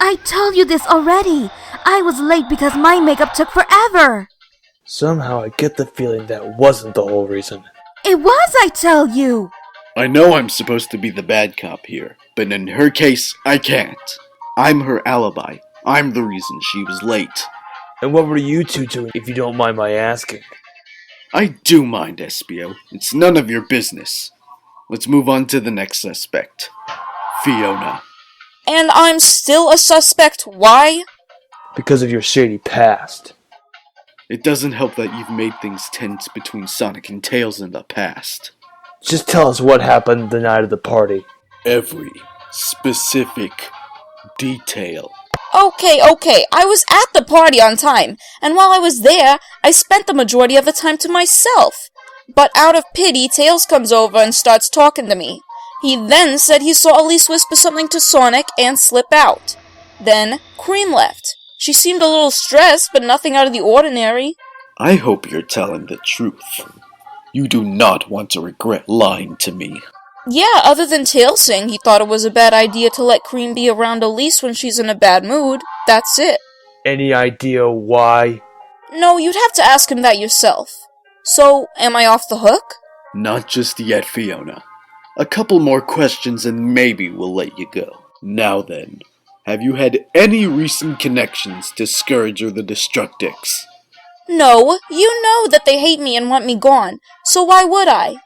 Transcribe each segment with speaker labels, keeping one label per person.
Speaker 1: I told you this already. I was late because my makeup took forever.
Speaker 2: Somehow I get the feeling that wasn't the whole reason.
Speaker 1: It was, I tell you.
Speaker 3: I know I'm supposed to be the bad cop here, but in her case, I can't. I'm her alibi. I'm the reason she was late.
Speaker 2: And what were you two doing, if you don't mind my asking?
Speaker 3: I do mind, Espio. It's none of your business. Let's move on to the next suspect. Fiona.
Speaker 4: And I'm still a suspect. Why?
Speaker 2: Because of your shady past.
Speaker 3: It doesn't help that you've made things tense between Sonic and Tails in the past.
Speaker 2: Just tell us what happened the night of the party.
Speaker 3: Every specific detail.
Speaker 4: Okay, I was at the party on time, and while I was there, I spent the majority of the time to myself. But out of pity, Tails comes over and starts talking to me. He then said he saw Elise whisper something to Sonic and slip out. Then, Cream left. She seemed a little stressed, but nothing out of the ordinary.
Speaker 3: I hope you're telling the truth. You do not want to regret lying to me.
Speaker 4: Yeah, other than Tails saying he thought it was a bad idea to let Cream be around Elise when she's in a bad mood. That's it.
Speaker 2: Any idea why?
Speaker 4: No, you'd have to ask him that yourself. So, am I off the hook?
Speaker 3: Not just yet, Fiona. A couple more questions and maybe we'll let you go. Now then, have you had any recent connections to Scourge or the Destructix?
Speaker 4: No, you know that they hate me and want me gone, so why would I?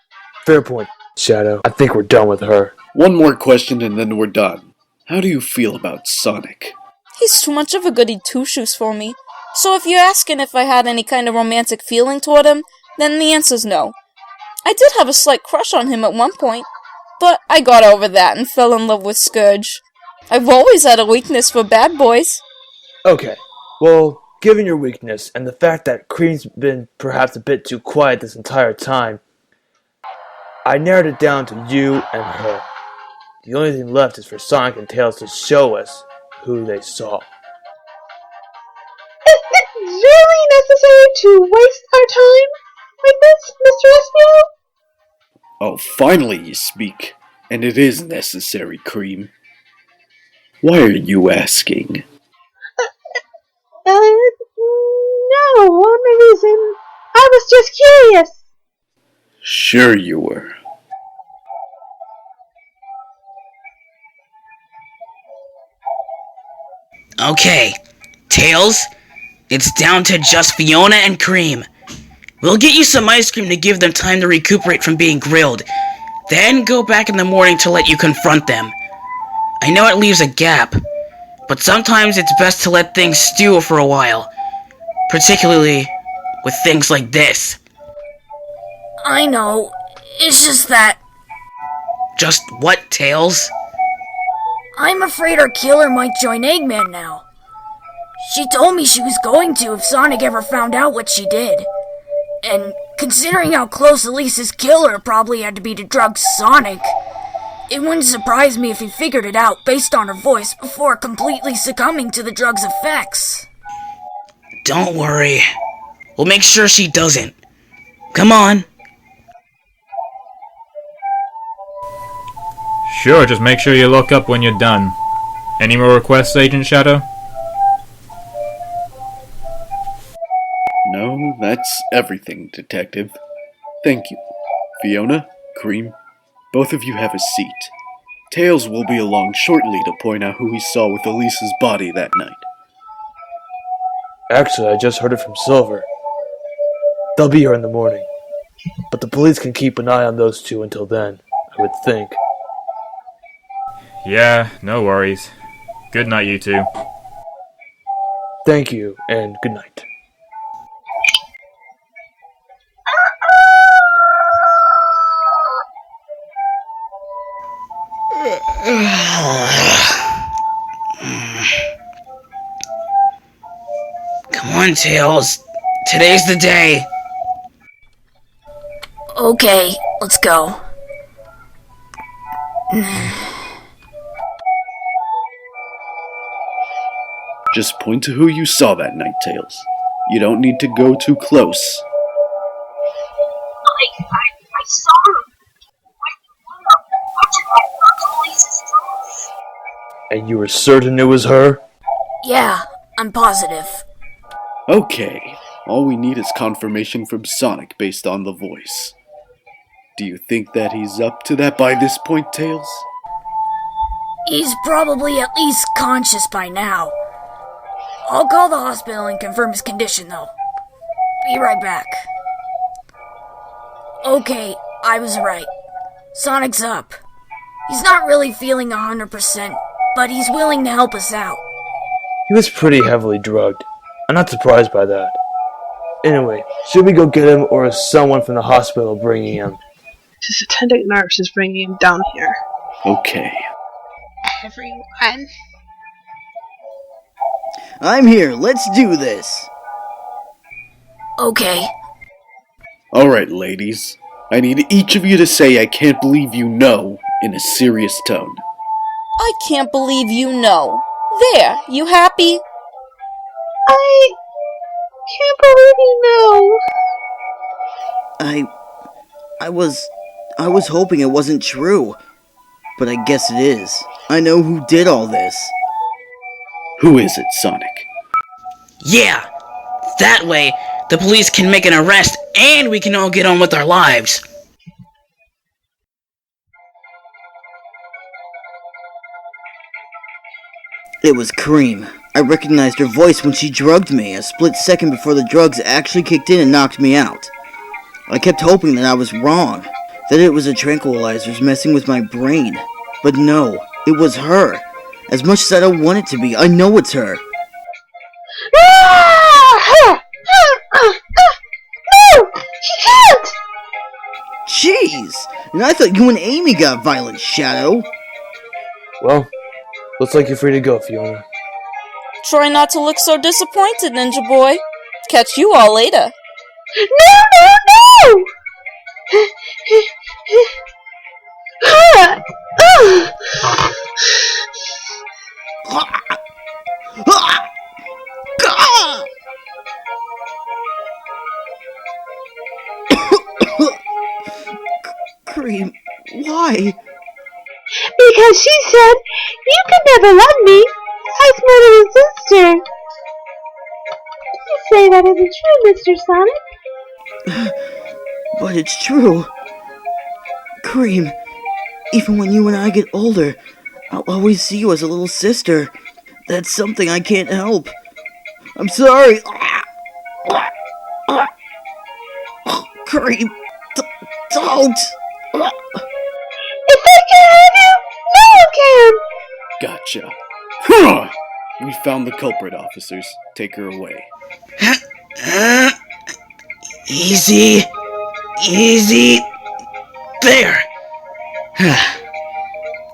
Speaker 2: Fair point, Shadow. I think we're done with her.
Speaker 3: One more question and then we're done. How do you feel about Sonic?
Speaker 4: He's too much of a goody two-shoes for me. So if you're asking if I had any kind of romantic feeling toward him, then the answer's no. I did have a slight crush on him at one point, but I got over that and fell in love with Scourge. I've always had a weakness for bad boys.
Speaker 2: Okay, well, given your weakness and the fact that Cream's been perhaps a bit too quiet this entire time, I narrowed it down to you and her. The only thing left is for Sonic and Tails to show us who they saw.
Speaker 5: Is it really necessary to waste our time like this, Mr. Espio?
Speaker 3: Oh, finally you speak. And it is necessary, Cream. Why are you asking?
Speaker 5: No reason. I was just curious.
Speaker 3: Sure you were.
Speaker 6: Okay, Tails, it's down to just Fiona and Cream. We'll get you some ice cream to give them time to recuperate from being grilled, then go back in the morning to let you confront them. I know it leaves a gap, but sometimes it's best to let things stew for a while, particularly with things like this.
Speaker 1: I know. It's just that
Speaker 6: Just what, Tails?
Speaker 1: I'm afraid our killer might join Eggman now. She told me she was going to if Sonic ever found out what she did. And considering how close Elise's killer probably had to be to drug Sonic, it wouldn't surprise me if he figured it out based on her voice before completely succumbing to the drug's effects.
Speaker 6: Don't worry. We'll make sure she doesn't. Come on.
Speaker 7: Sure, just make sure you look up when you're done. Any more requests, Agent Shadow?
Speaker 3: No, that's everything, Detective. Thank you. Fiona, Cream, both of you have a seat. Tails will be along shortly to point out who he saw with Elise's body that night.
Speaker 2: Actually, I just heard it from Silver. They'll be here in the morning. But the police can keep an eye on those two until then, I would think.
Speaker 7: Yeah, no worries. Good night, you two.
Speaker 2: Thank you, and good night.
Speaker 6: Come on, Tails. Today's the day.
Speaker 1: Okay, let's go.
Speaker 3: Just point to who you saw that night, Tails. You don't need to go too close.
Speaker 5: I saw him. Watching my Elise's dress.
Speaker 2: And you were certain it was her?
Speaker 1: Yeah, I'm positive.
Speaker 3: Okay, all we need is confirmation from Sonic based on the voice. Do you think that he's up to that by this point, Tails?
Speaker 1: He's probably at least conscious by now. I'll call the hospital and confirm his condition, though. Be right back. Okay, I was right. Sonic's up. He's not really feeling 100%, but he's willing to help us out.
Speaker 2: He was pretty heavily drugged. I'm not surprised by that. Anyway, should we go get him, or is someone from the hospital bringing him?
Speaker 5: His attendant nurse is bringing him down here.
Speaker 3: Okay.
Speaker 5: Everyone.
Speaker 8: I'm here, let's do this!
Speaker 1: Okay.
Speaker 3: Alright, ladies. I need each of you to say "I can't believe you know" in a serious tone.
Speaker 4: I can't believe you know. There, you happy?
Speaker 5: I can't believe you know.
Speaker 8: I was hoping it wasn't true. But I guess it is. I know who did all this.
Speaker 3: Who is it, Sonic?
Speaker 6: Yeah! That way, the police can make an arrest and we can all get on with our lives.
Speaker 8: It was Cream. I recognized her voice when she drugged me, a split second before the drugs actually kicked in and knocked me out. I kept hoping that I was wrong, that it was the tranquilizers messing with my brain. But no, it was her. As much as I don't want it to be, I know it's her.
Speaker 5: No! He can't!
Speaker 8: Jeez! And I thought you and Amy got violent, Shadow.
Speaker 2: Well, looks like you're free to go, Fiona.
Speaker 4: Try not to look so disappointed, Ninja Boy. Catch you all later.
Speaker 5: No!
Speaker 8: Cream, why?
Speaker 5: Because she said you could never love me as mother and sister. You say that isn't true, Mr. Sonic.
Speaker 8: But it's true. Cream, even when you and I get older, I'll always see you as a little sister. That's something I can't help. I'm sorry. Cream, don't.
Speaker 5: If I can't have you, no one can.
Speaker 3: Gotcha. Huh! We found the culprit, officers. Take her away.
Speaker 6: Easy. Easy. There.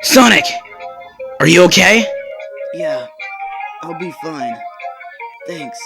Speaker 6: Sonic, are you okay?
Speaker 8: Yeah, I'll be fine. Thanks.